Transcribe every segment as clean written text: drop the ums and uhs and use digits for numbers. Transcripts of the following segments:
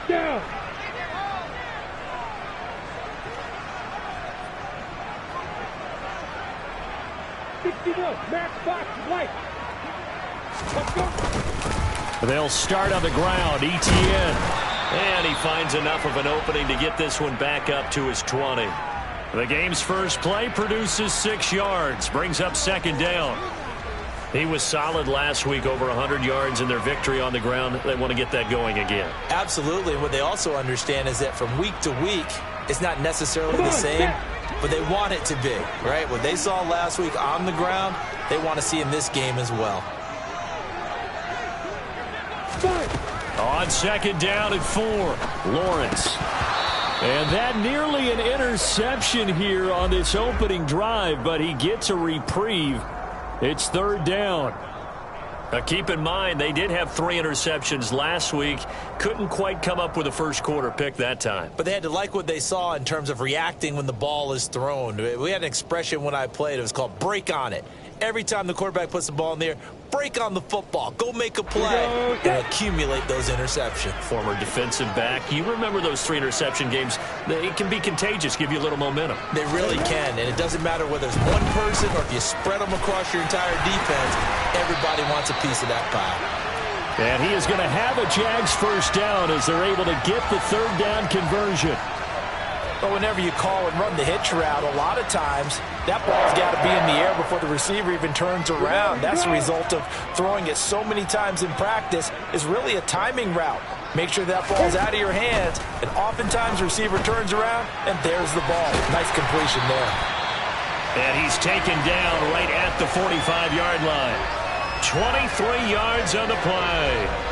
Down. Max box white. Let's go. They'll start on the ground. Etienne. And he finds enough of an opening to get this one back up to his 20. The game's first play produces 6 yards. Brings up second down. He was solid last week, over 100 yards in their victory on the ground. They want to get that going again. Absolutely. What they also understand is that from week to week, it's not necessarily the same, but they want it to be, right? What they saw last week on the ground, they want to see in this game as well. On second down and 4, Lawrence. And that nearly an interception here on this opening drive, but he gets a reprieve. It's third down. Now keep in mind, they did have 3 interceptions last week. Couldn't quite come up with a first quarter pick that time. But they had to like what they saw in terms of reacting when the ball is thrown. We had an expression when I played. It was called break on it. Every time the quarterback puts the ball in the air, break on the football. Go make a play and accumulate those interceptions. Former defensive back. You remember those 3 interception games. It can be contagious, give you a little momentum. They really can, and it doesn't matter whether it's one person or if you spread them across your entire defense. Everybody wants a piece of that pie. And he is going to have a Jags first down as they're able to get the third down conversion. But whenever you call and run the hitch route, a lot of times that ball's got to be in the air before the receiver even turns around. That's the result of throwing it so many times in practice. Is really a timing route. Make sure that ball's out of your hands, and oftentimes the receiver turns around, and there's the ball. Nice completion there. And he's taken down right at the 45-yard line. 23 yards on the play.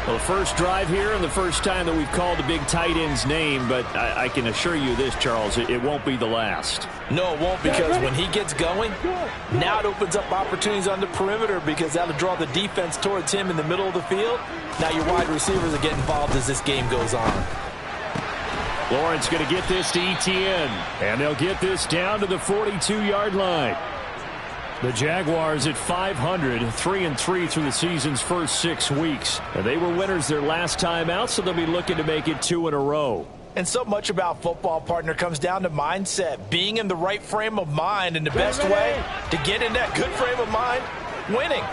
Well, the first drive here and the first time that we've called the big tight end's name, but I can assure you this, Charles, it won't be the last. No, it won't, because when he gets going, now it opens up opportunities on the perimeter because that'll draw the defense towards him in the middle of the field. Now your wide receivers are getting involved as this game goes on. Lawrence going to get this to Etienne, and they'll get this down to the 42-yard line. The Jaguars at 500, 3-3 through the season's first 6 weeks. And they were winners their last time out, so they'll be looking to make it 2 in a row. And so much about football, partner, comes down to mindset. Being in the right frame of mind, and the best way to get in that good frame of mind, winning.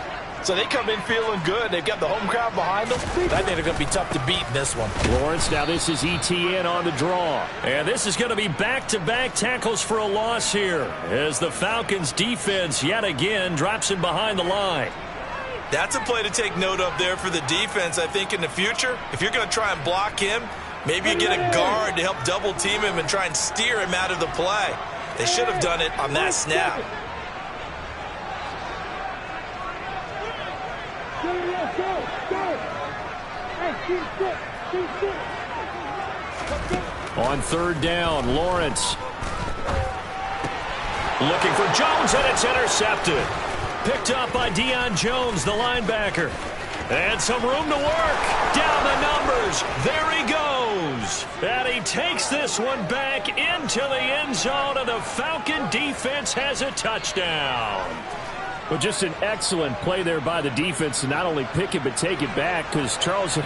So they come in feeling good. They've got the home crowd behind them. I think they're going to be tough to beat in this one. Lawrence, now this is Etienne on the draw. And this is going to be back-to-back tackles for a loss here as the Falcons defense yet again drops him behind the line. That's a play to take note of there for the defense. I think in the future, if you're going to try and block him, maybe you get a guard to help double-team him and try and steer him out of the play. They should have done it on that snap. On third down, Lawrence looking for Jones, and it's intercepted. Picked up by Deion Jones, the linebacker. And some room to work. Down the numbers. There he goes. And he takes this one back into the end zone, and the Falcon defense has a touchdown. Well, just an excellent play there by the defense to not only pick it but take it back, because Charles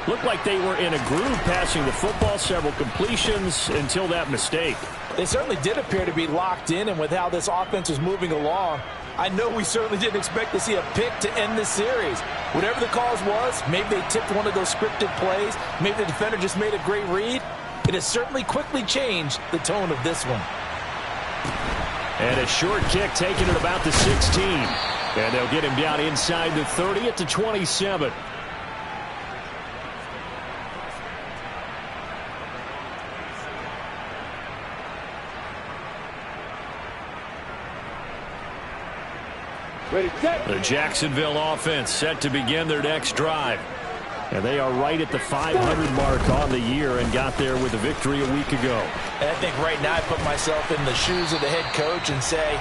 looked like they were in a groove passing the football, several completions until that mistake. They certainly did appear to be locked in, and with how this offense was moving along, I know we certainly didn't expect to see a pick to end this series. Whatever the cause was, maybe they tipped one of those scripted plays, maybe the defender just made a great read. It has certainly quickly changed the tone of this one. And a short kick taken at about the 16. And they'll get him down inside the 30 at the 27. Ready, set. The Jacksonville offense set to begin their next drive. And they are right at the 500 mark on the year and got there with a victory a week ago. And I think right now I put myself in the shoes of the head coach and say,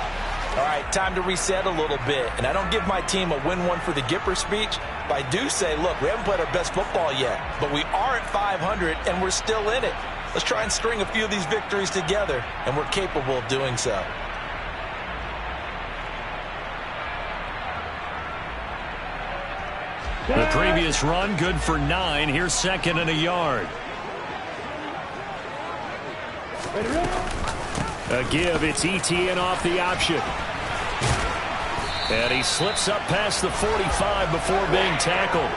all right, time to reset a little bit. And I don't give my team a win one for the Gipper speech, but I do say, look, we haven't played our best football yet, but we are at 500 and we're still in it. Let's try and string a few of these victories together, and we're capable of doing so. The previous run, good for 9. Here's second and a yard. A give, it's ETN off the option. And he slips up past the 45 before being tackled.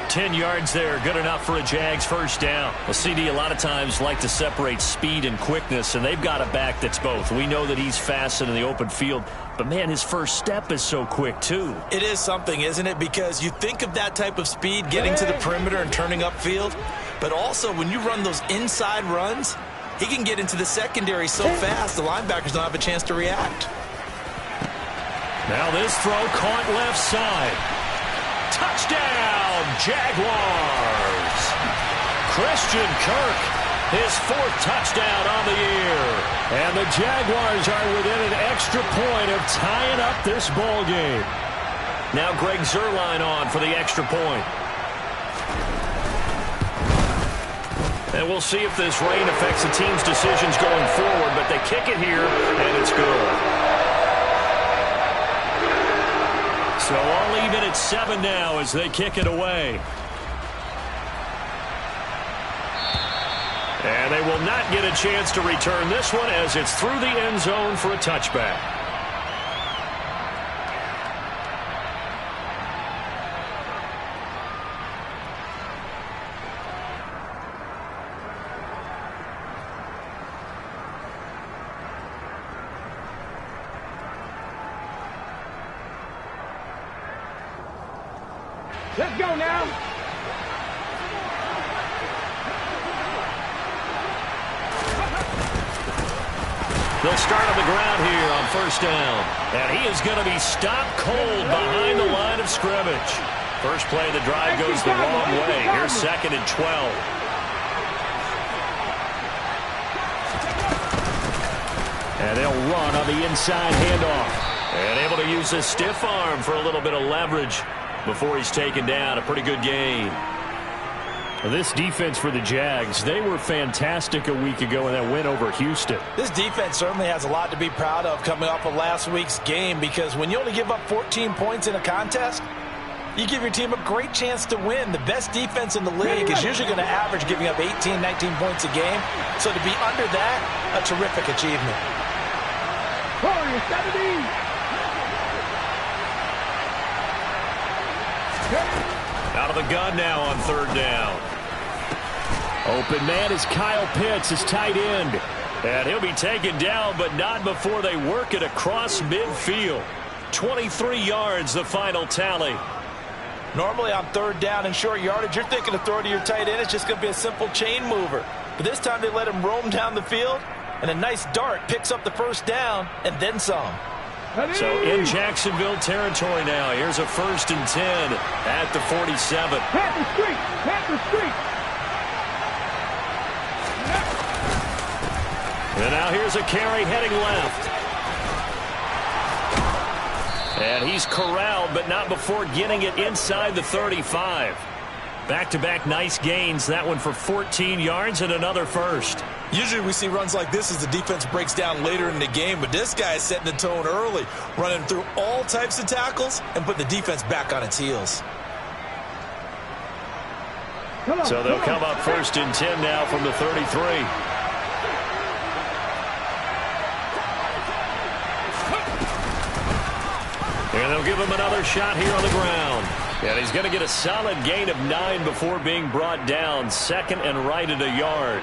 10 yards there, good enough for a Jags first down. Well, CD a lot of times like to separate speed and quickness, and they've got a back that's both. We know that he's fast in the open field, but, man, his first step is so quick, too. It is something, isn't it? Because you think of that type of speed getting to the perimeter and turning upfield, but also when you run those inside runs, he can get into the secondary so fast the linebackers don't have a chance to react. Now this throw caught left side. Touchdown, Jaguars! Christian Kirk, his 4th touchdown on the year. And the Jaguars are within an extra point of tying up this ball game. Now Greg Zuerlein on for the extra point. And we'll see if this rain affects the team's decisions going forward, but they kick it here, and it's good. So all even at 7 now as they kick it away. And they will not get a chance to return this one as it's through the end zone for a touchback. Let's go now. They'll start on the ground here on first down. And he is going to be stopped cold behind the line of scrimmage. First play of the drive goes the wrong way. Here's second and 12. And they'll run on the inside handoff. And able to use his stiff arm for a little bit of leverage before he's taken down. A pretty good gain. This defense for the Jags, they were fantastic a week ago in that win over Houston. This defense certainly has a lot to be proud of coming off of last week's game, because when you only give up 14 points in a contest, you give your team a great chance to win. The best defense in the league is usually going to average giving up 18, 19 points a game. So to be under that, a terrific achievement. Out of the gun now on third down. Open man is Kyle Pitts, his tight end. And he'll be taken down, but not before they work it across midfield. 23 yards, the final tally. Normally on third down and short yardage, you're thinking of throwing to your tight end. It's just going to be a simple chain mover. But this time they let him roam down the field, and a nice dart picks up the first down and then some. So in Jacksonville territory now. Here's a 1st and 10 at the 47. Panther Street! Panther Street! And now here's a carry heading left. And he's corralled, but not before getting it inside the 35. Back-to-back nice gains. That one for 14 yards and another first. Usually we see runs like this as the defense breaks down later in the game, but this guy is setting the tone early, running through all types of tackles and put the defense back on its heels. So they'll come up 1st and 10 now from the 33. And they'll give him another shot here on the ground. And he's going to get a solid gain of 9 before being brought down. 2nd and right at a yard.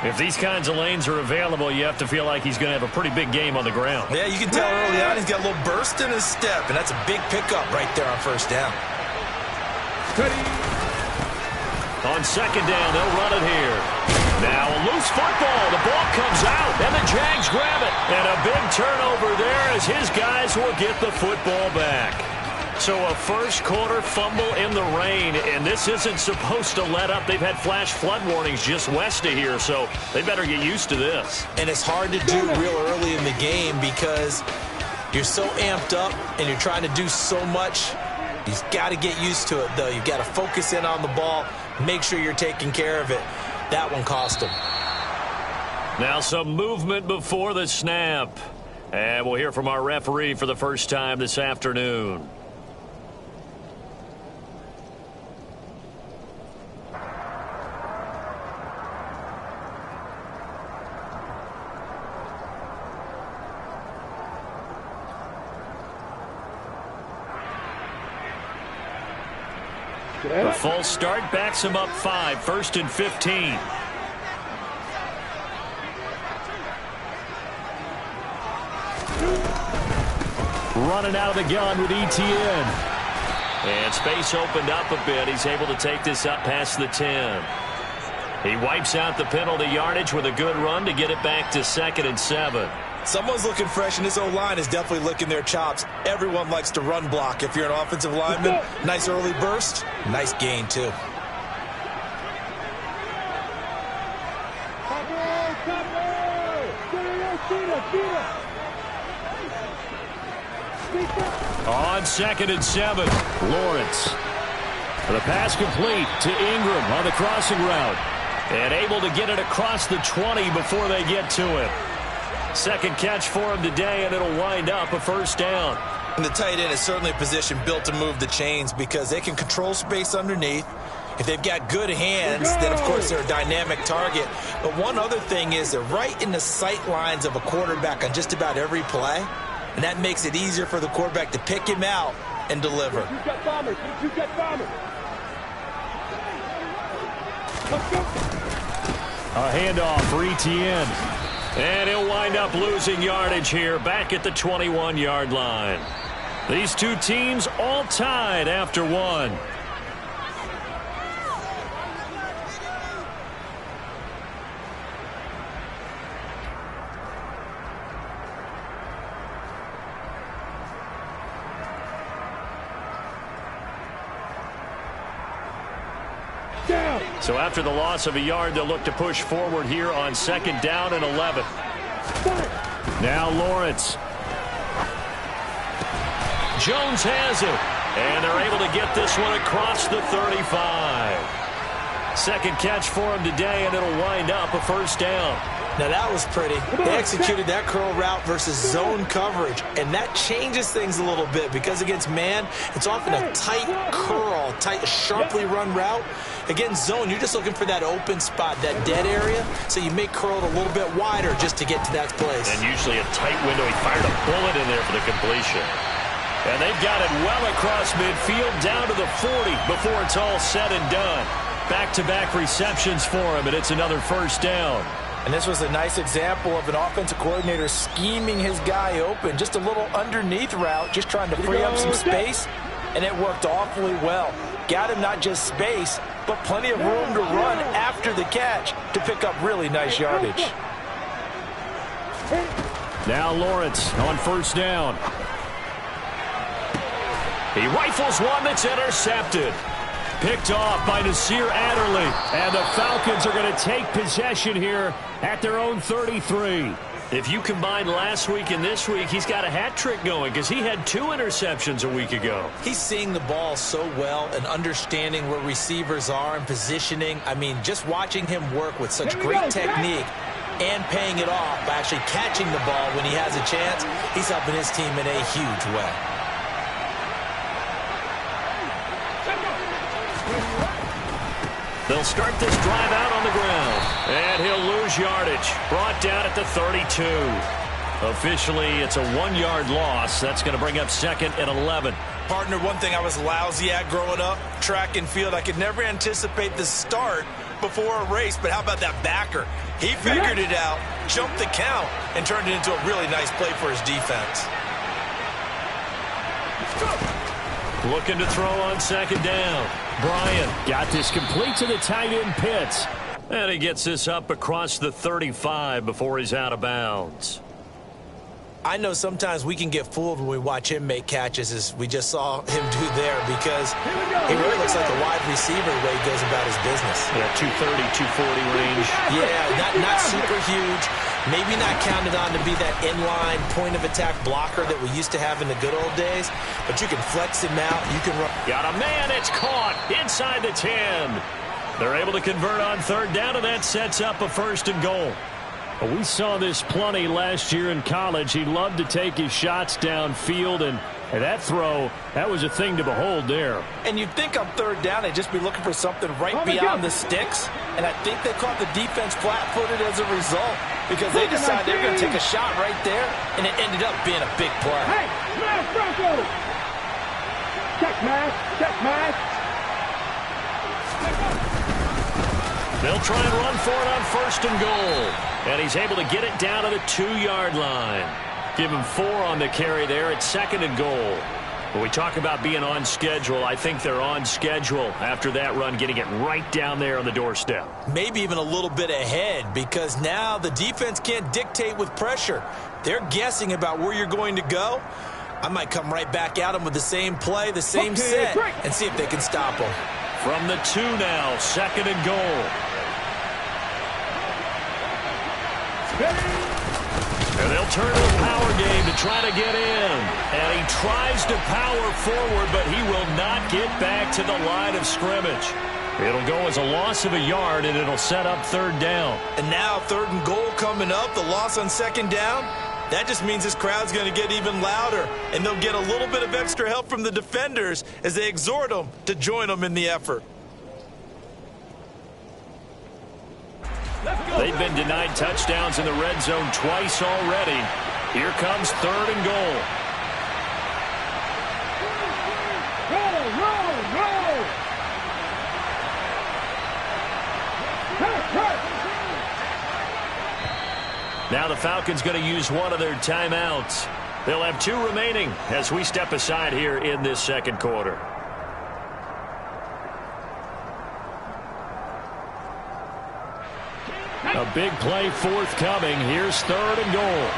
If these kinds of lanes are available, you have to feel like he's going to have a pretty big game on the ground. Yeah, you can tell early on he's got a little burst in his step, and that's a big pickup right there on first down. On second down, they'll run it here. Now a loose football. The ball comes out, and the Jags grab it. And a big turnover there as his guys will get the football back. So a first-quarter fumble in the rain, and this isn't supposed to let up. They've had flash flood warnings just west of here, so they better get used to this. And it's hard to do real early in the game because you're so amped up and you're trying to do so much. You've got to get used to it, though. You've got to focus in on the ball, make sure you're taking care of it. That one cost him. Now some movement before the snap. And we'll hear from our referee for the first time this afternoon. The false start backs him up 5, 1st and 15. Running out of the gun with ETN. And space opened up a bit. He's able to take this up past the 10. He wipes out the penalty yardage with a good run to get it back to 2nd and 7. Someone's looking fresh, and this O-line is definitely licking their chops. Everyone likes to run block. If you're an offensive lineman, nice early burst, nice gain, too. On 2nd and 7, Lawrence. The pass complete to Ingram on the crossing route. And able to get it across the 20 before they get to it. Second catch for him today, and it'll wind up a 1st down. And the tight end is certainly a position built to move the chains because they can control space underneath. If they've got good hands, then, of course, they're a dynamic target. But one other thing is they're right in the sight lines of a quarterback on just about every play. And that makes it easier for the quarterback to pick him out and deliver. A handoff for ETN. And he'll wind up losing yardage here back at the 21-yard line. These two teams all tied after 1. So after the loss of a yard, they'll look to push forward here on 2nd down and 11. Now Lawrence. Jones has it. And they're able to get this one across the 35. Second catch for him today, and it'll wind up a 1st down. Now that was pretty. They executed that curl route versus zone coverage, and that changes things a little bit because against man, it's often a tight curl, tight, sharply run route. Against zone, you're just looking for that open spot, that dead area, so you make curl a little bit wider just to get to that place. And usually a tight window. He fired a bullet in there for the completion. And they've got it well across midfield down to the 40 before it's all said and done. Back-to-back receptions for him, and it's another 1st down. And this was a nice example of an offensive coordinator scheming his guy open. Just a little underneath route, just trying to free up some space, and it worked awfully well. Got him not just space, but plenty of room to run after the catch to pick up really nice yardage. Now Lawrence on 1st down. He rifles one that's intercepted. Picked off by Nasir Adderley. And the Falcons are going to take possession here at their own 33. If you combine last week and this week, he's got a hat trick going because he had 2 interceptions a week ago. He's seeing the ball so well and understanding where receivers are and positioning. I mean, just watching him work with such great technique and paying it off by actually catching the ball when he has a chance, he's helping his team in a huge way. They'll start this drive out on the ground. And he'll lose yardage. Brought down at the 32. Officially, it's a 1-yard loss. That's going to bring up 2nd and 11. Partner, one thing I was lousy at growing up, track and field, I could never anticipate the start before a race, but how about that backer? He figured it out, jumped the count, and turned it into a really nice play for his defense. Looking to throw on 2nd down. Bryant got this complete to the tight end Pitts. And he gets this up across the 35 before he's out of bounds. I know sometimes we can get fooled when we watch him make catches, as we just saw him do there, because he really looks like a wide receiver the way he goes about his business. Yeah, 230, 240 range. Yeah, not super huge. Maybe not counted on to be that inline point-of-attack blocker that we used to have in the good old days, but you can flex him out. You can run. Got a man. It's caught inside the 10. They're able to convert on 3rd down, and that sets up a 1st and goal. We saw this plenty last year in college. He loved to take his shots downfield, and that throw, that was a thing to behold there. And you'd think on 3rd down they'd just be looking for something right beyond the sticks, and I think they caught the defense flat-footed as a result because they decided they're going to take a shot right there, and it ended up being a big play. Hey, Bronco! Check, man. Check, man. They'll try and run for it on 1st and goal. And he's able to get it down to the 2-yard line. Give him 4 on the carry there at 2nd and goal. When we talk about being on schedule, I think they're on schedule after that run, getting it right down there on the doorstep. Maybe even a little bit ahead, because now the defense can't dictate with pressure. They're guessing about where you're going to go. I might come right back at them with the same play, the same set, and see if they can stop them. From the 2 now, 2nd and goal. And they'll turn to the power game to try to get in. And he tries to power forward, but he will not get back to the line of scrimmage. It'll go as a loss of a yard, and it'll set up 3rd down. And now 3rd and goal coming up, the loss on 2nd down. That just means this crowd's going to get even louder, and they'll get a little bit of extra help from the defenders as they exhort them to join them in the effort. They've been denied touchdowns in the red zone twice already. Here comes 3rd and goal. Now the Falcons going to use one of their timeouts. They'll have 2 remaining as we step aside here in this 2nd quarter. A big play forthcoming. Here's 3rd and goal.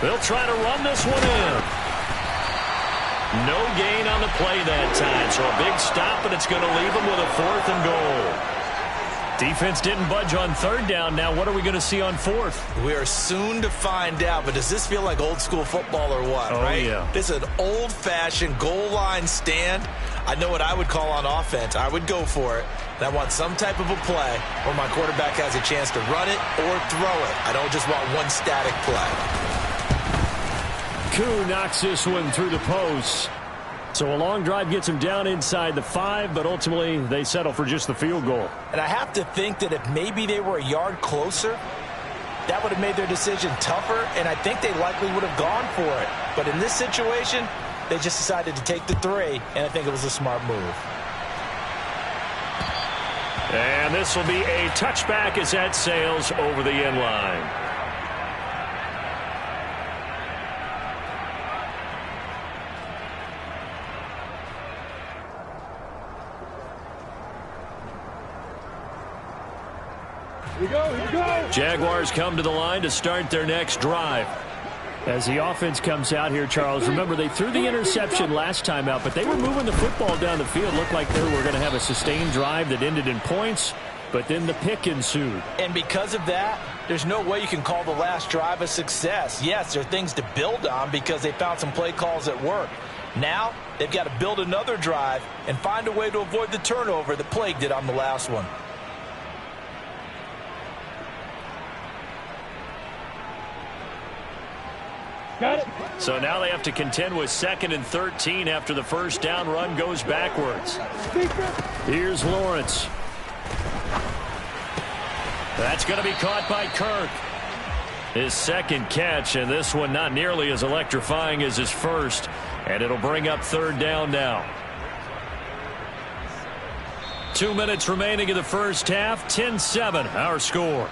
They'll try to run this one in. No gain on the play that time, so a big stop, and it's going to leave them with a 4th and goal. Defense didn't budge on 3rd down. Now what are we going to see on 4th? We are soon to find out, but does this feel like old school football or what, right? Yeah. This is an old-fashioned goal line stand. I know what I would call on offense. I would go for it. And I want some type of a play where my quarterback has a chance to run it or throw it. I don't just want one static play. Koo knocks this one through the post. So a long drive gets him down inside the 5, but ultimately they settle for just the field goal. And I have to think that if maybe they were a yard closer, that would have made their decision tougher, and I think they likely would have gone for it. But in this situation, they just decided to take the 3, and I think it was a smart move. And this will be a touchback as that sails over the end line. Here we go. Jaguars come to the line to start their next drive. As the offense comes out here, Charles, remember they threw the interception last time out, but they were moving the football down the field. Looked like they were going to have a sustained drive that ended in points, but then the pick ensued. And because of that, there's no way you can call the last drive a success. Yes, there are things to build on because they found some play calls that work. Now, they've got to build another drive and find a way to avoid the turnover that plagued it on the last one. Got it. So now they have to contend with 2nd and 13 after the first down run goes backwards. Here's Lawrence. That's going to be caught by Kirk. His 2nd catch, and this one not nearly as electrifying as his first. And it'll bring up 3rd down now. 2 minutes remaining in the first half. 10-7 our score.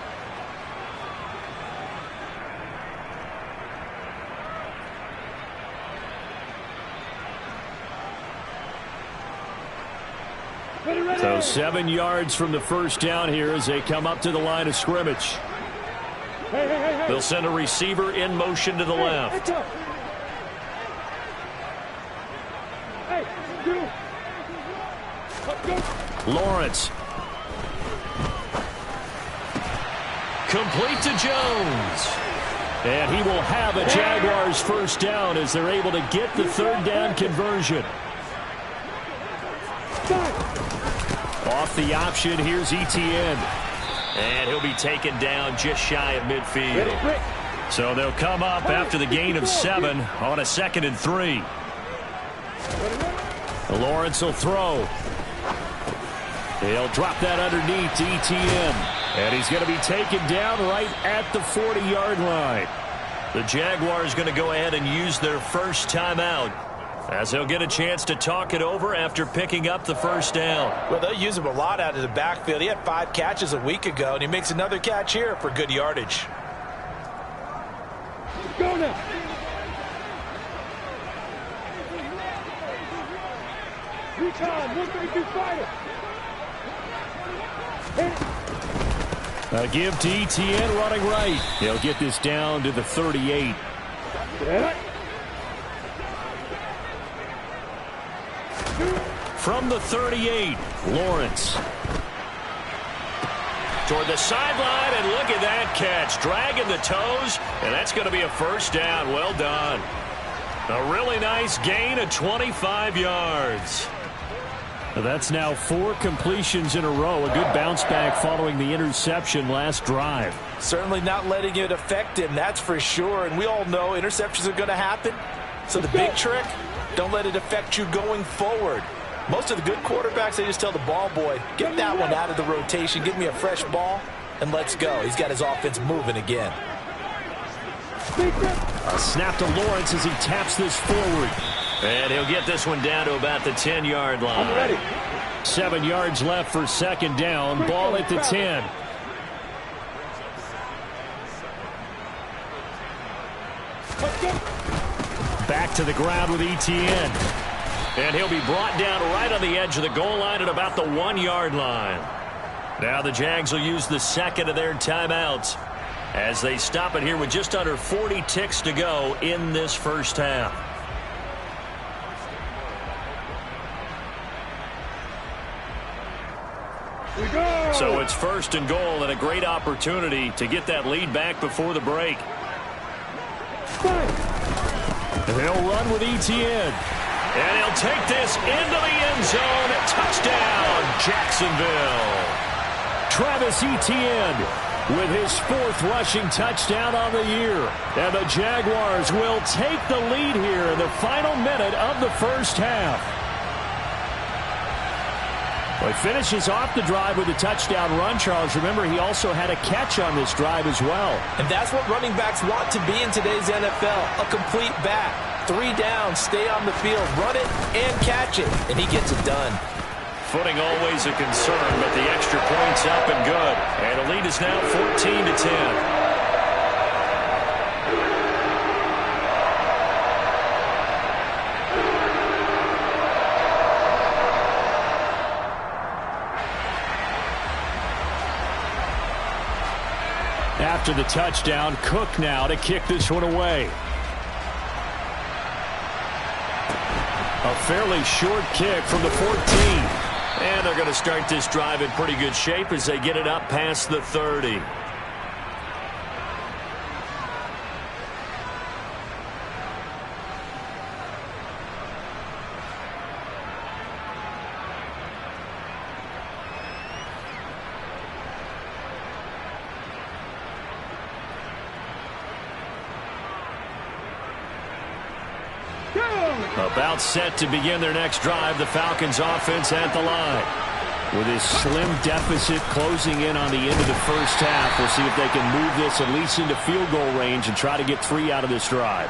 So 7 yards from the first down here as they come up to the line of scrimmage. They'll send a receiver in motion to the left. Lawrence. Complete to Jones. And he will have a Jaguars first down as they're able to get the 3rd down conversion. Off the option, here's Etienne. And he'll be taken down just shy of midfield. So they'll come up after the gain of 7 on a 2nd and 3. Lawrence will throw. He'll drop that underneath to Etienne. And he's going to be taken down right at the 40-yard line. The Jaguars going to go ahead and use their first timeout, as they'll get a chance to talk it over after picking up the first down. Well, they'll use him a lot out of the backfield. He had 5 catches a week ago, and he makes another catch here for good yardage. Go now. Recon, 132 fighter. A give to Etienne running right. He'll get this down to the 38. Yeah. From the 38, Lawrence. Toward the sideline, and look at that catch. Dragging the toes, and that's going to be a first down. Well done. A really nice gain of 25 yards. That's now 4 completions in a row. A good bounce back following the interception last drive. Certainly not letting it affect him, that's for sure. And we all know interceptions are going to happen. So the big trick, don't let it affect you going forward. Most of the good quarterbacks, they just tell the ball boy, get that one out of the rotation, give me a fresh ball, and let's go. He's got his offense moving again. A snap to Lawrence as he taps this forward. And he'll get this one down to about the 10-yard line. I'm ready. 7 yards left for second down. Ball at the 10. Back to the ground with Etienne. And he'll be brought down right on the edge of the goal line at about the 1-yard line. Now the Jags will use the second of their timeouts as they stop it here with just under 40 ticks to go in this first half. So it's first and goal, and a great opportunity to get that lead back before the break. They'll run with Etienne. And he'll take this into the end zone. Touchdown, Jacksonville. Travis Etienne with his 4th rushing touchdown on the year. And the Jaguars will take the lead here in the final minute of the first half. Well, he finishes off the drive with a touchdown run, Charles. Remember, he also had a catch on this drive as well. And that's what running backs want to be in today's NFL, a complete back. 3 down, stay on the field, run it, and catch it. And he gets it done. Footing always a concern, but the extra point's up and good. And the lead is now 14-10. After the touchdown, Cook now to kick this one away. A fairly short kick from the 14. And they're going to start this drive in pretty good shape as they get it up past the 30. About set to begin their next drive, the Falcons offense at the line. With his slim deficit closing in on the end of the first half, we'll see if they can move this at least into field goal range and try to get 3 out of this drive.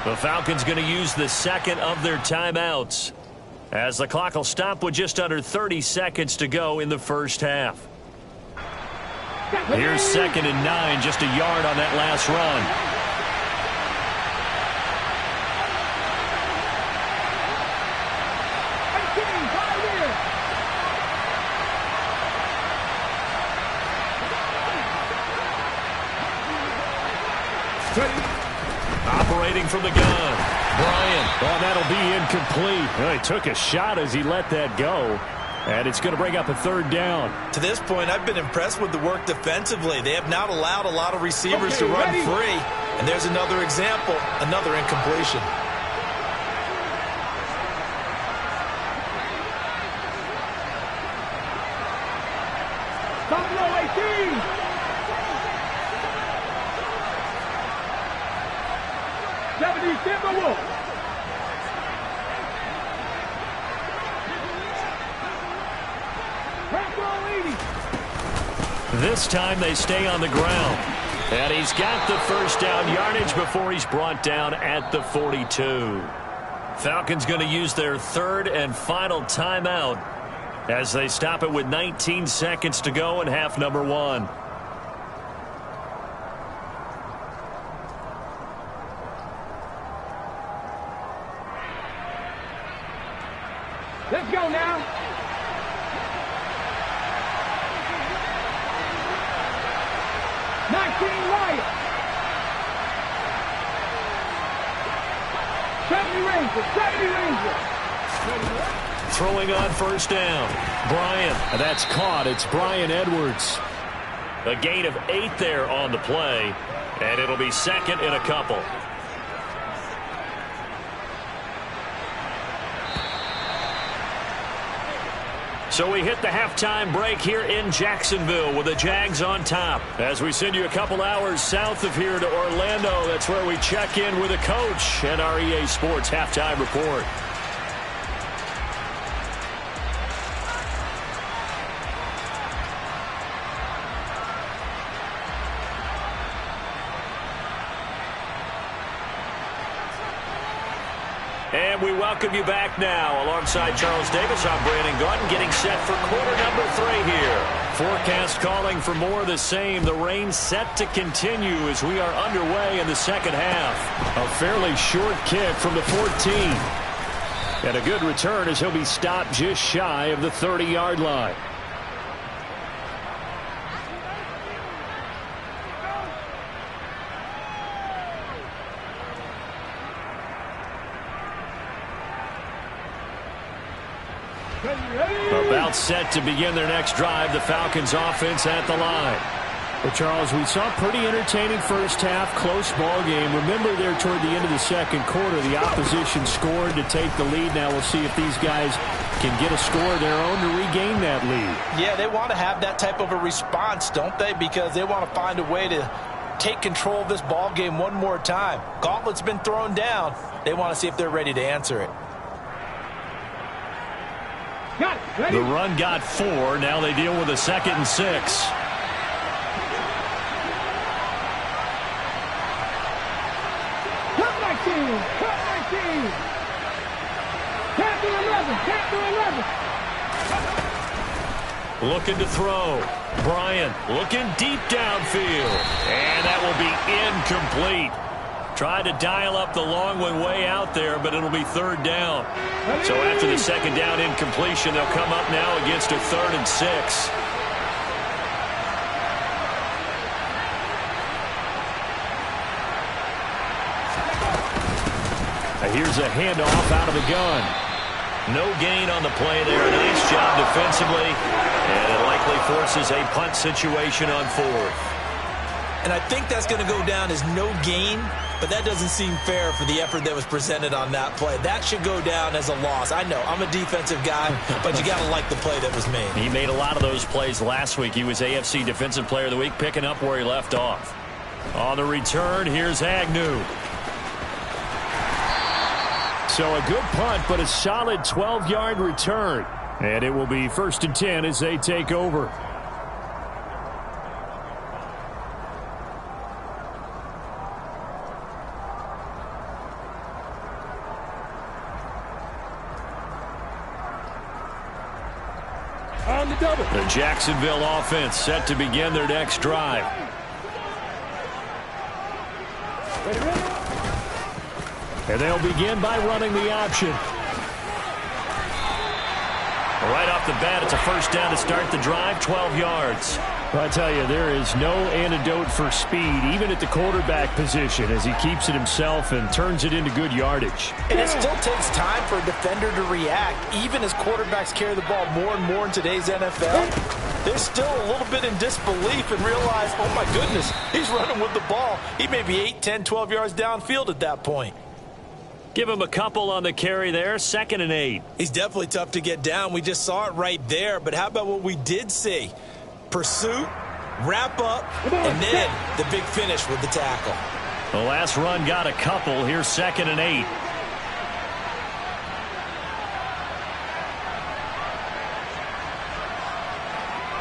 The Falcons going to use the second of their timeouts as the clock will stop with just under 30 seconds to go in the first half. Here's 2nd and 9, just a yard on that last run. Operating from the gun. Bryant. Oh, that'll be incomplete. Well, he took a shot as he let that go. And it's going to bring up a 3rd down. To this point, I've been impressed with the work defensively. They have not allowed a lot of receivers to run free. And there's another example, another incompletion. Top row 18. 70 Timberwolves. This time they stay on the ground. And he's got the first down yardage before he's brought down at the 42. Falcons going to use their third and final timeout as they stop it with 19 seconds to go in half number 1. Let's go now. Ryan. 70 Rangers. Throwing on first down. Bryant. That's caught. It's Bryan Edwards. A gain of 8 there on the play. And it'll be second in a couple. So we hit the halftime break here in Jacksonville with the Jags on top. As we send you a couple hours south of here to Orlando, that's where we check in with the coach and our EA Sports halftime report. And we welcome you back now. Alongside Charles Davis, I'm Brandon Gaudin, getting set for quarter number 3 here. Forecast calling for more of the same. The rain set to continue as we are underway in the second half. A fairly short kick from the 14. And a good return as he'll be stopped just shy of the 30-yard line. About set to begin their next drive. The Falcons offense at the line. Well, Charles, we saw a pretty entertaining first half, close ball game. Remember there toward the end of the second quarter, the opposition scored to take the lead. Now we'll see if these guys can get a score of their own to regain that lead. Yeah, they want to have that type of a response, don't they? Because they want to find a way to take control of this ball game one more time. Gauntlet's been thrown down. They want to see if they're ready to answer it. The run got 4. Now they deal with a 2nd and 6. Cut my team! Cut my team! Can't do 11! Can't do 11! Looking to throw. Bryant looking deep downfield. And that will be incomplete. Tried to dial up the long one way out there, but it'll be 3rd down. So after the 2nd down incompletion, they'll come up now against a 3rd and 6. Here's a handoff out of the gun. No gain on the play there. Nice job defensively. And it likely forces a punt situation on 4th. And I think that's going to go down as no gain, but that doesn't seem fair for the effort that was presented on that play. That should go down as a loss. I know, I'm a defensive guy, but you got to like the play that was made. He made a lot of those plays last week. He was AFC Defensive Player of the Week, picking up where he left off. On the return, here's Agnew. So a good punt, but a solid 12-yard return. And it will be 1st and 10 as they take over. On the double. The Jacksonville offense set to begin their next drive. Wait a minute. And they'll begin by running the option. Right off the bat, it's a 1st down to start the drive, 12 yards. Well, I tell you, there is no antidote for speed, even at the quarterback position, as he keeps it himself and turns it into good yardage. And it still takes time for a defender to react, even as quarterbacks carry the ball more and more in today's NFL. They're still a little bit in disbelief and realize, oh my goodness, he's running with the ball. He may be 8, 10, 12 yards downfield at that point. Give him a couple on the carry there, 2nd and 8. He's definitely tough to get down. We just saw it right there. But how about what we did see? Pursuit, wrap up, and then the big finish with the tackle. The last run got a couple. Here's 2nd and 8.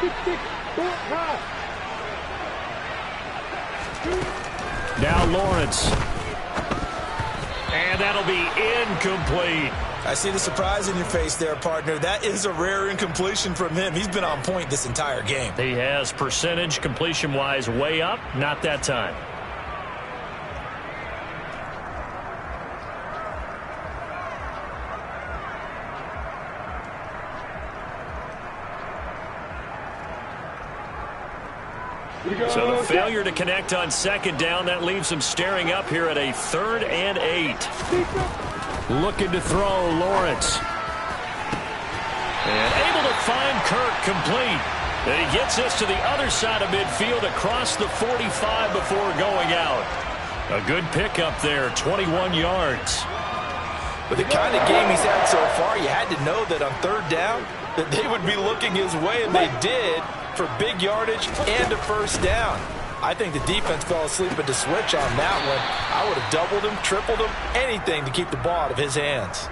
Kick, kick, don't high. Now Lawrence. And that'll be incomplete. I see the surprise in your face there, partner. That is a rare incompletion from him. He's been on point this entire game. He has percentage completion-wise way up. Not that time. So the failure to connect on second down, that leaves him staring up here at a 3rd and 8. Looking to throw, Lawrence. And able to find Kirk complete. And he gets this to the other side of midfield across the 45 before going out. A good pickup there, 21 yards. With the kind of game he's had so far, you had to know that on 3rd down that they would be looking his way, and they did, for big yardage and a 1st down. I think the defense fell asleep at the switch on that one. I would have doubled him, tripled him, anything to keep the ball out of his hands.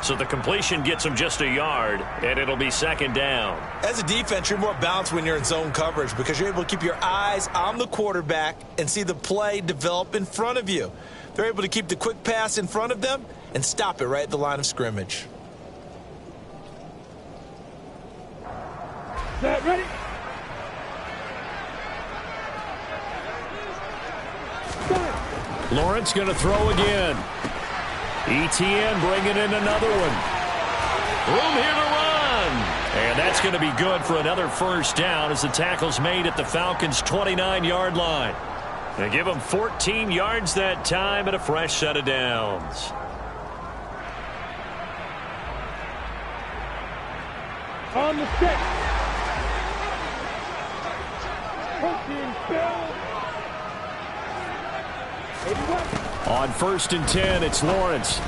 So the completion gets him just a yard, and it'll be 2nd down. As a defense, you're more balanced when you're in zone coverage because you're able to keep your eyes on the quarterback and see the play develop in front of you. They're able to keep the quick pass in front of them and stop it right at the line of scrimmage. Set, ready? Lawrence going to throw again. ETN bringing in another one. Room here to run. And that's going to be good for another 1st down as the tackle's made at the Falcons' 29-yard line. They give them 14 yards that time and a fresh set of downs. On the stick. Coaching Bill. 81. On 1st and 10, it's Lawrence.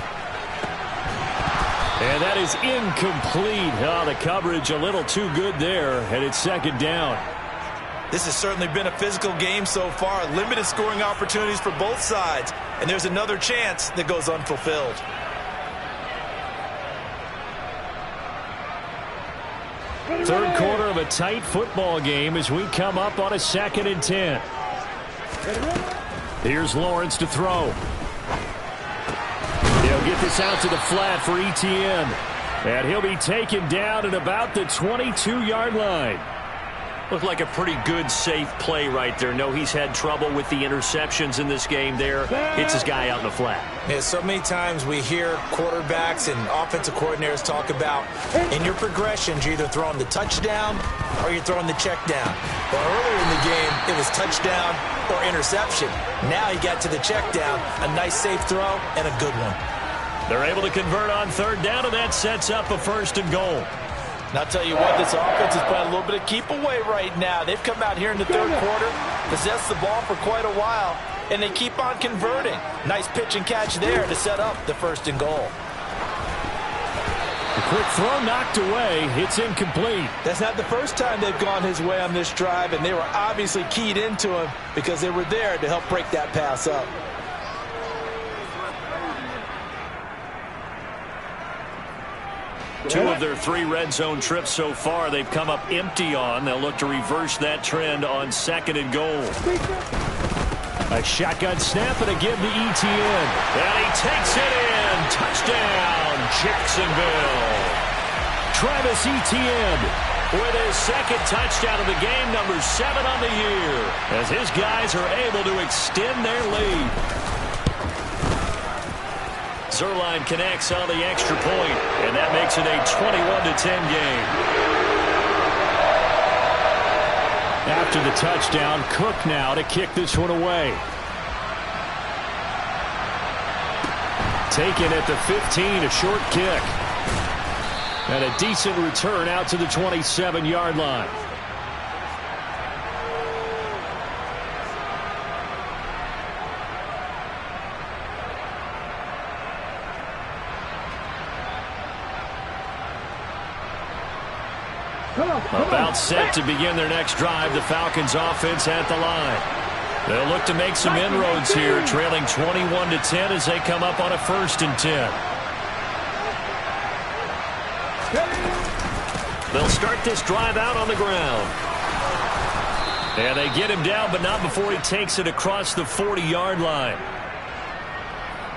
And that is incomplete. Oh, the coverage a little too good there, and it's 2nd down. This has certainly been a physical game so far. Limited scoring opportunities for both sides. And there's another chance that goes unfulfilled. Third quarter of a tight football game as we come up on a 2nd and 10. Here's Lawrence to throw. He'll get this out to the flat for ETN. And he'll be taken down at about the 22-yard line. Looked like a pretty good, safe play right there. No, he's had trouble with the interceptions in this game there. Hits his guy out in the flat. Yeah, so many times we hear quarterbacks and offensive coordinators talk about in your progressions, you're either throwing the touchdown or you're throwing the check down. Well, earlier in the game, it was touchdown or interception. Now he got to the check down, a nice safe throw, and a good one. They're able to convert on 3rd down, and that sets up a 1st and goal. And I'll tell you what, this offense is playing a little bit of keep away right now. They've come out here in the 3rd quarter, possessed the ball for quite a while, and they keep on converting. Nice pitch and catch there to set up the 1st and goal. A quick throw knocked away. It's incomplete. That's not the first time they've gone his way on this drive, and they were obviously keyed into him because they were there to help break that pass up. Two of their 3 red zone trips so far they've come up empty on. They'll look to reverse that trend on 2nd and goal. A shotgun snap and again to ETN. And he takes it in. Touchdown, Jacksonville. Travis Etienne with his 2nd touchdown of the game, number 7 on the year, as his guys are able to extend their lead. Zerline connects on the extra point, and that makes it a 21-10 game. After the touchdown, Cook now to kick this one away. Taken at the 15, a short kick. And a decent return out to the 27-yard line. About set to begin their next drive. The Falcons offense at the line. They'll look to make some inroads here, trailing 21-10 as they come up on a 1st and 10. They'll start this drive out on the ground. And they get him down, but not before he takes it across the 40-yard line.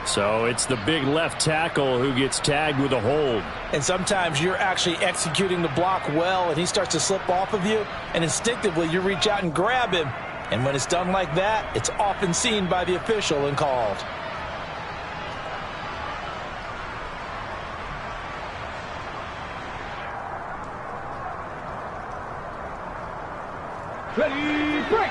So it's the big left tackle who gets tagged with a hold. And sometimes you're actually executing the block well, and he starts to slip off of you, and instinctively you reach out and grab him. And when it's done like that, it's often seen by the official and called. Ready, break!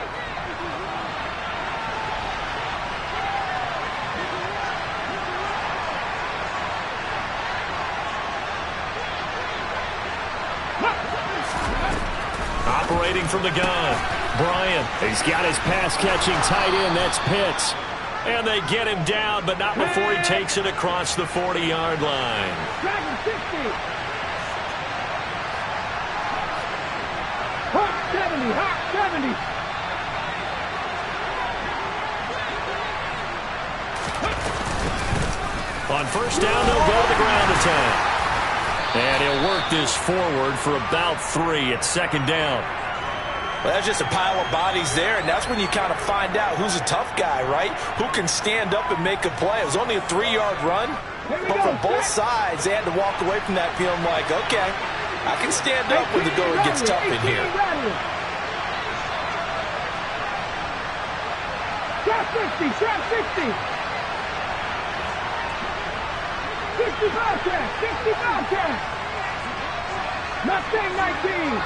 Operating from the gun, Bryant. He's got his pass-catching tight end. That's Pitts. And they get him down, but not before he takes it across the 40-yard line. Dragon 60! Hot 70! Hot 70! On first down, they'll go to the ground attack. And he'll work this forward for about 3 at second down. Well, that's just a pile of bodies there, and that's when you kind of find out who's a tough guy, right? Who can stand up and make a play. It was only a 3-yard run, but from both sides, they had to walk away from that feeling like, okay, I can stand up when the going gets tough in here. Trap 60! Trap 60! 65 catch! 65 catch! Mustang 19!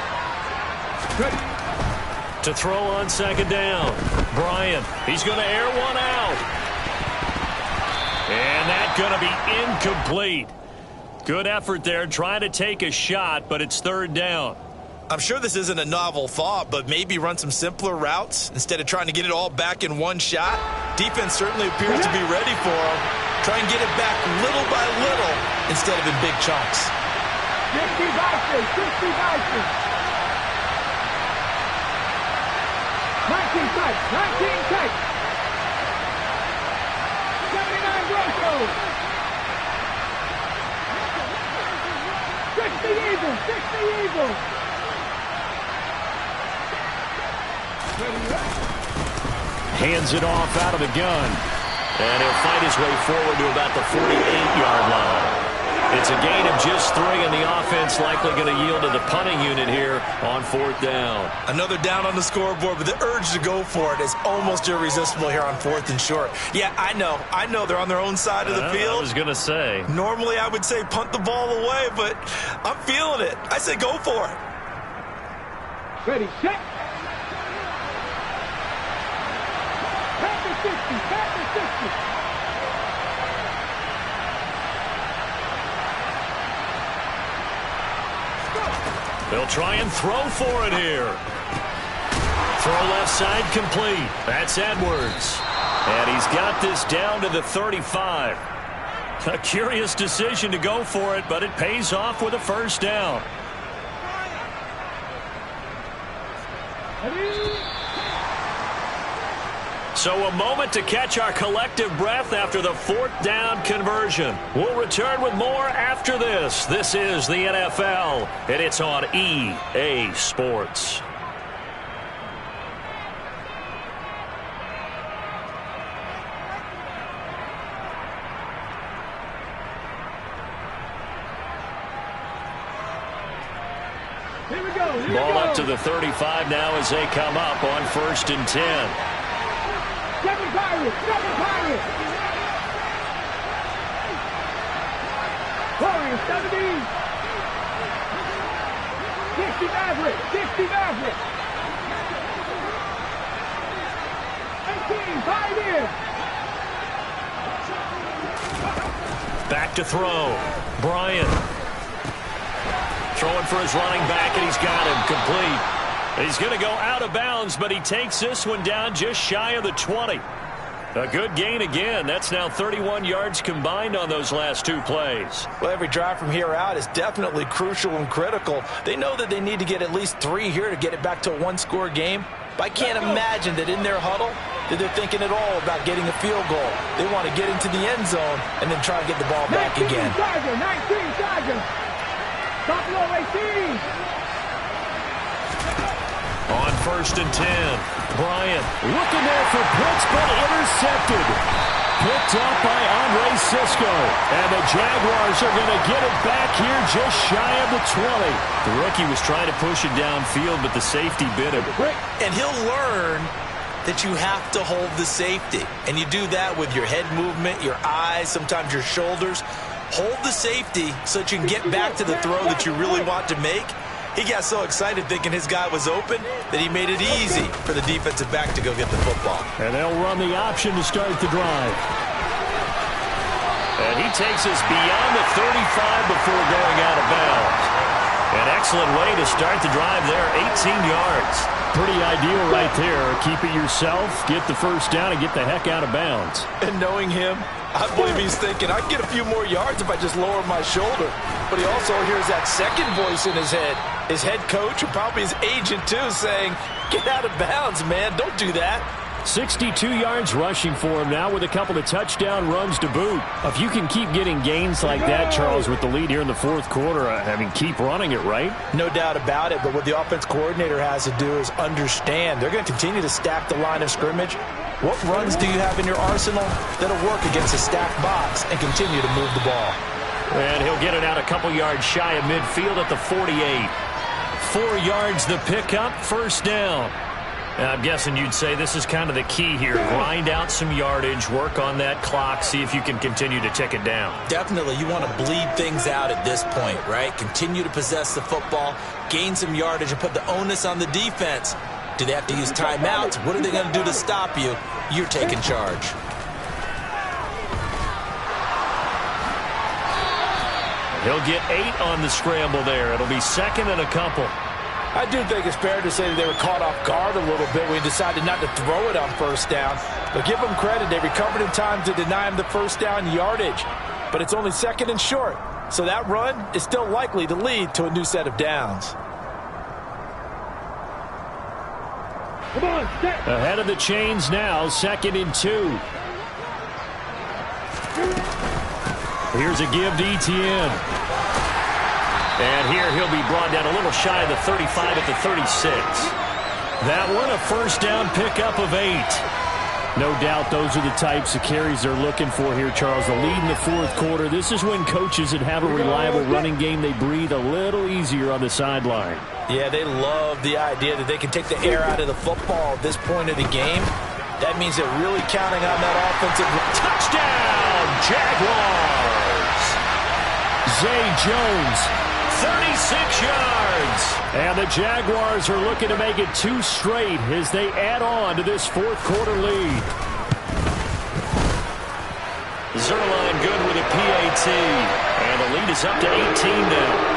To throw on second down, Bryant. He's going to air one out. And that's going to be incomplete. Good effort there trying to take a shot, but it's third down. I'm sure this isn't a novel thought, but maybe run some simpler routes instead of trying to get it all back in one shot. Defense certainly appears to be ready for him. Try and get it back little by little instead of in big chunks. 60 boxes, 60 boxes. 19 tight, 19 tight. 79 Broncos. 60 Eagles, 60 Eagles. Hands it off out of the gun. And he'll fight his way forward to about the 48-yard line. It's a gain of just 3, and the offense likely going to yield to the punting unit here on fourth down. Another down on the scoreboard, but the urge to go for it is almost irresistible here on 4th and short. Yeah, I know they're on their own side of the field. I was going to say. Normally I would say punt the ball away, but I'm feeling it. I say go for it. Ready, set. Pass 60, pass 60. They'll try and throw for it here. Throw left side complete. That's Edwards. And he's got this down to the 35. A curious decision to go for it, but it pays off with a first down. So a moment to catch our collective breath after the fourth down conversion. We'll return with more after this. This is the NFL, and it's on EA Sports. Ball up to the 35 now as they come up on 1st and 10. Seven Pirates! 40, 60 Maverick! 60 Maverick! 18, Pioneer! Back to throw. Bryant. Throwing for his running back, and he's got him complete. He's going to go out of bounds, but he takes this one down just shy of the 20. A good gain again. That's now 31 yards combined on those last 2 plays. Well, every drive from here out is definitely crucial and critical. They know that they need to get at least 3 here to get it back to a one-score game. But I can't imagine that in their huddle that they're thinking at all about getting a field goal. They want to get into the end zone and then try to get the ball back again. 19 Tiger! Buffalo 18! On 1st and 10. Bryant. Looking there for Pitts, but intercepted. Picked up by Andre Sisco. And the Jaguars are going to get it back here just shy of the 20. The rookie was trying to push it downfield, but the safety bit him. And he'll learn that you have to hold the safety. And you do that with your head movement, your eyes, sometimes your shoulders. Hold the safety so that you can get back to the throw that you really want to make. He got so excited thinking his guy was open that he made it easy for the defensive back to go get the football. And they'll run the option to start the drive. And he takes us beyond the 35 before going out of bounds. An excellent way to start the drive there, 18 yards. Pretty ideal right there. Keep it yourself, get the first down, and get the heck out of bounds. And knowing him, I believe he's thinking, I can get a few more yards if I just lower my shoulder. But he also hears that second voice in his head. His head coach, and probably his agent too, saying, get out of bounds, man. Don't do that. 62 yards rushing for him now with a couple of touchdown runs to boot. If you can keep getting gains like that, Charles, with the lead here in the fourth quarter, I mean, keep running it, right? No doubt about it, but what the offense coordinator has to do is understand. They're going to continue to stack the line of scrimmage. What runs do you have in your arsenal that'll work against a stacked box and continue to move the ball? And he'll get it out a couple yards shy of midfield at the 48. 4 yards the pickup, first down. And I'm guessing you'd say this is kind of the key here. Grind out some yardage, work on that clock, see if you can continue to tick it down. Definitely, you want to bleed things out at this point, right? Continue to possess the football, gain some yardage, and put the onus on the defense. Do they have to use timeouts? What are they going to do to stop you? You're taking charge. He'll get 8 on the scramble there. It'll be second and a couple. I do think it's fair to say that they were caught off guard a little bit when he decided not to throw it on first down. But give them credit. They recovered in time to deny him the first down yardage. But it's only second and short. So that run is still likely to lead to a new set of downs. Come on, step. Ahead of the chains now, 2nd and 2. Here's a give to Etienne. And here he'll be brought down a little shy of the 35 at the 36. That one a first down pickup of 8. No doubt those are the types of carries they're looking for here, Charles. The lead in the fourth quarter. This is when coaches that have a reliable running game, they breathe a little easier on the sideline. Yeah, they love the idea that they can take the air out of the football at this point of the game. That means they're really counting on that offensive. Touchdown, Jaguars! Zay Jones. 36 yards. And the Jaguars are looking to make it 2 straight as they add on to this fourth quarter lead. Zerline good with a PAT. And the lead is up to 18 now.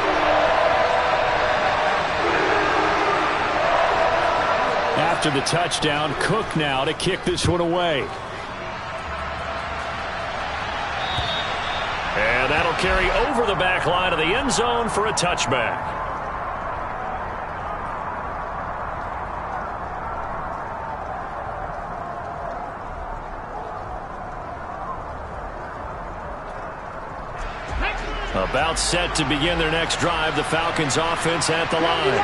After the touchdown, Cook now to kick this one away. And that'll carry over the back line of the end zone for a touchback. About set to begin their next drive, the Falcons offense at the line.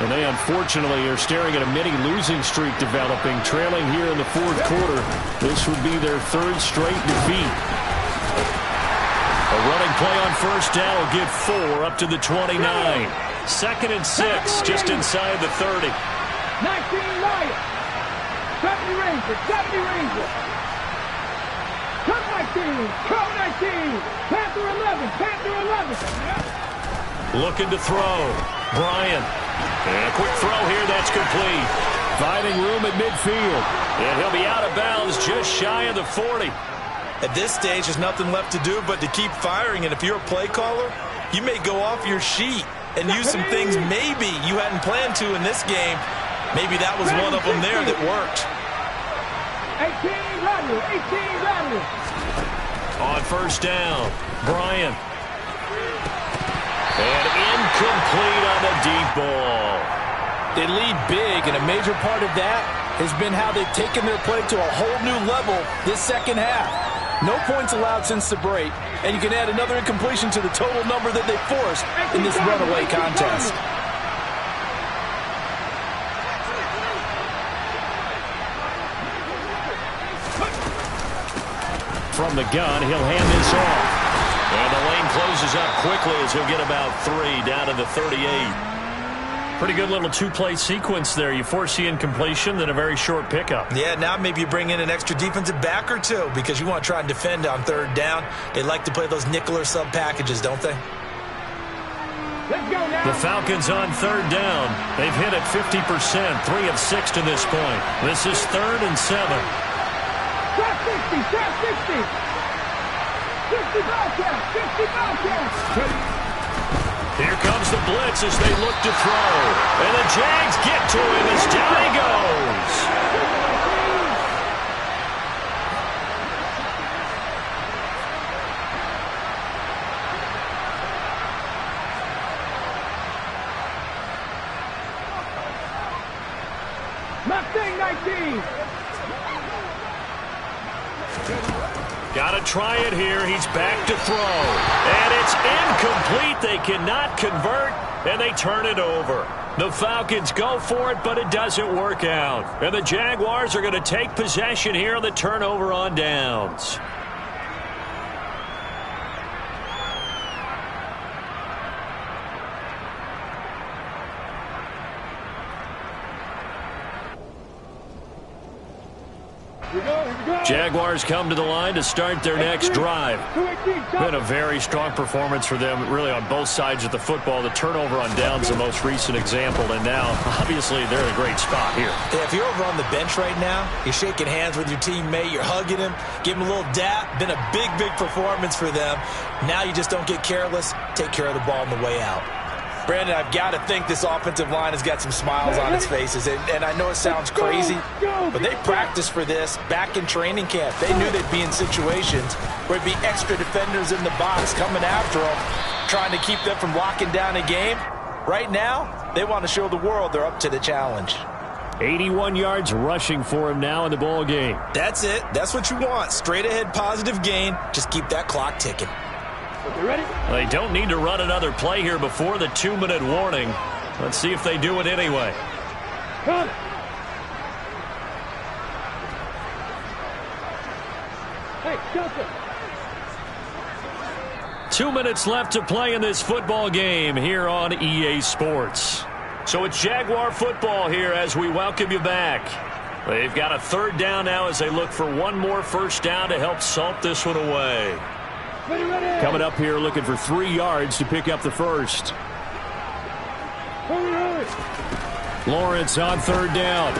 And they unfortunately are staring at a mini losing streak developing, trailing here in the fourth quarter. This would be their 3rd straight defeat. A running play on first down will give 4 up to the 29. 2nd and 6, just inside the 30. 19 Lions. 70 Rangers. 70 Rangers. Cut 19. Cut 19. Panther 11. Panther 11. Looking to throw. Bryant. And a quick throw here. That's complete. Finding room at midfield. And he'll be out of bounds just shy of the 40. At this stage, there's nothing left to do but to keep firing. And if you're a play caller, you may go off your sheet and use some things maybe you hadn't planned to in this game. Maybe that was one of them there that worked. 18 Rodney. 18 Rodney. On first down, Bryant. And incomplete on the deep ball. They lead big, and a major part of that has been how they've taken their play to a whole new level this second half. No points allowed since the break, and you can add another incompletion to the total number that they forced in this runaway contest. from the gun. He'll hand this off. And the lane closes up quickly as he'll get about 3 down to the 38. Pretty good little two-play sequence there. You force the incompletion, then a very short pickup. Yeah, now maybe you bring in an extra defensive back or two because you want to try and defend on third down. They like to play those nickel or sub packages, don't they? Let's go now. The Falcons on third down. They've hit it 50%, 3 of 6 to this point. This is 3rd and 7. Trap 60, trap 60. 50 Falcons, 50 Falcons. Here comes the blitz as they look to throw. And the Jags get to him as down he goes. Mustang 19. Got to try it here. He's back to throw. And it's incomplete. They cannot convert, and they turn it over. The Falcons go for it, but it doesn't work out. And the Jaguars are going to take possession here on the turnover on downs. Jaguars come to the line to start their next drive. Been a very strong performance for them, really, on both sides of the football. The turnover on downs the most recent example, and now, obviously, they're in a great spot here. Yeah, if you're over on the bench right now, you're shaking hands with your teammate, you're hugging him, give him a little dap. Been a big, big performance for them. Now you just don't get careless. Take care of the ball on the way out. Brandon, I've got to think this offensive line has got some smiles on its faces. And I know it sounds crazy, but they practiced for this back in training camp. They knew they'd be in situations where it'd be extra defenders in the box coming after them, trying to keep them from locking down a game. Right now, they want to show the world they're up to the challenge. 81 yards rushing for him now in the ball game. That's it. That's what you want. Straight ahead positive gain. Just keep that clock ticking. Ready? They don't need to run another play here before the 2-minute warning. Let's see if they do it anyway. Come. Hey, Joseph. 2 minutes left to play in this football game here on EA Sports. So it's Jaguar football here as we welcome you back. They've got a third down now as they look for one more first down to help salt this one away. Ready. Coming up here looking for 3 yards to pick up the first. Hurry. Lawrence on third down.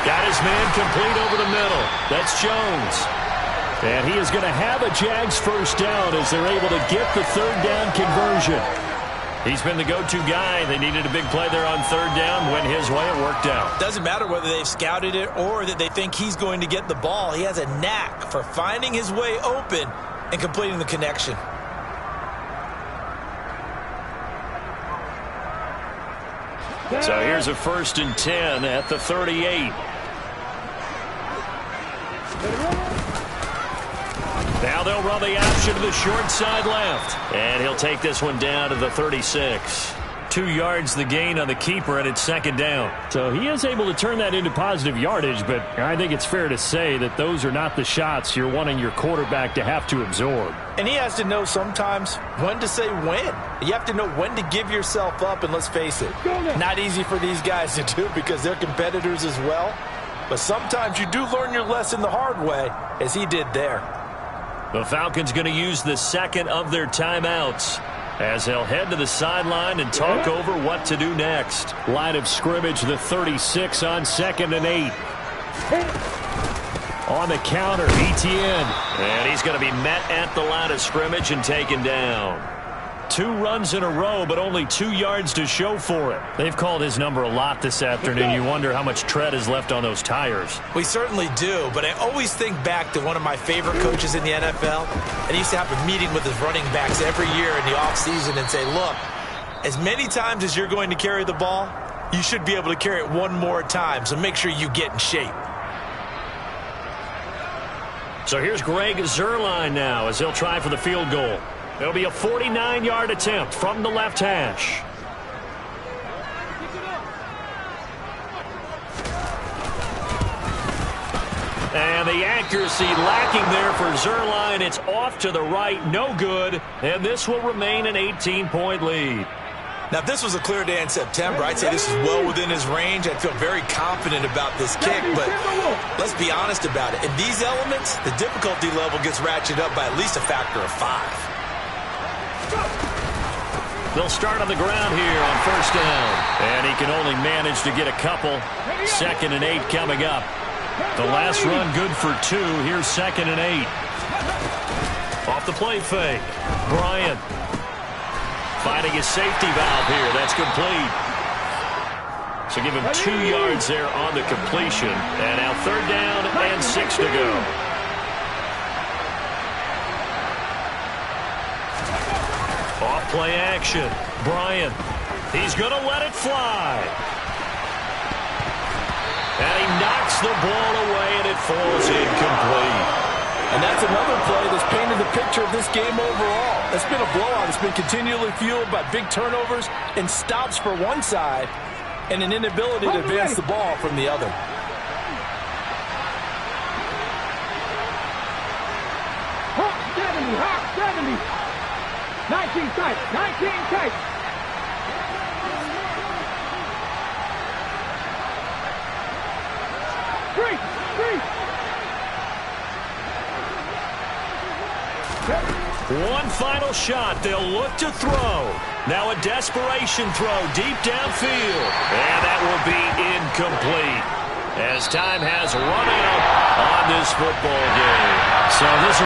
Got his man complete over the middle. That's Jones. And he is going to have a Jags first down as they're able to get the third down conversion. He's been the go-to guy. They needed a big play there on third down. Went his way. It worked out. Doesn't matter whether they've scouted it or that they think he's going to get the ball. He has a knack for finding his way open and completing the connection. So here's a 1st and 10 at the 38. Now they'll run the option to the short side left. And he'll take this one down to the 36. 2 yards the gain on the keeper, and it's 2nd down. So he is able to turn that into positive yardage, but I think it's fair to say that those are not the shots you're wanting your quarterback to have to absorb. And he has to know sometimes when to say when. You have to know when to give yourself up, and let's face it, not easy for these guys to do because they're competitors as well. But sometimes you do learn your lesson the hard way, as he did there. The Falcons going to use the second of their timeouts as they'll head to the sideline and talk over what to do next. Line of scrimmage, the 36 on 2nd and 8. On the counter, Etienne. And he's going to be met at the line of scrimmage and taken down. 2 runs in a row, but only 2 yards to show for it. They've called his number a lot this afternoon. You wonder how much tread is left on those tires. We certainly do, but I always think back to one of my favorite coaches in the NFL, and he used to have a meeting with his running backs every year in the offseason and say, look, as many times as you're going to carry the ball, you should be able to carry it one more time, so make sure you get in shape. So here's Greg Zuerlein now as he'll try for the field goal. It'll be a 49-yard attempt from the left hash. And the accuracy lacking there for Zuerlein. It's off to the right, no good. And this will remain an 18-point lead. Now, if this was a clear day in September, I'd say this is well within his range. I'd feel very confident about this kick, but let's be honest about it. In these elements, the difficulty level gets ratcheted up by at least a factor of 5. They'll start on the ground here on first down. And he can only manage to get a couple. 2nd and 8 coming up. The last run good for 2. Here's 2nd and 8. Off the play fake. Bryant finding his safety valve here. That's complete. So give him 2 yards there on the completion. And now 3rd down and 6 to go. Off play action. Bryant. He's going to let it fly. And he knocks the ball away, and it falls incomplete. And that's another play that's painted the picture of this game overall. It's been a blowout. It's been continually fueled by big turnovers and stops for one side and an inability to advance the ball from the other. Hawk 70, Hawk 70. 19 tight, 19 tight. One final shot. They'll look to throw. Now a desperation throw deep downfield. And that will be incomplete as time has run out on this football game. So this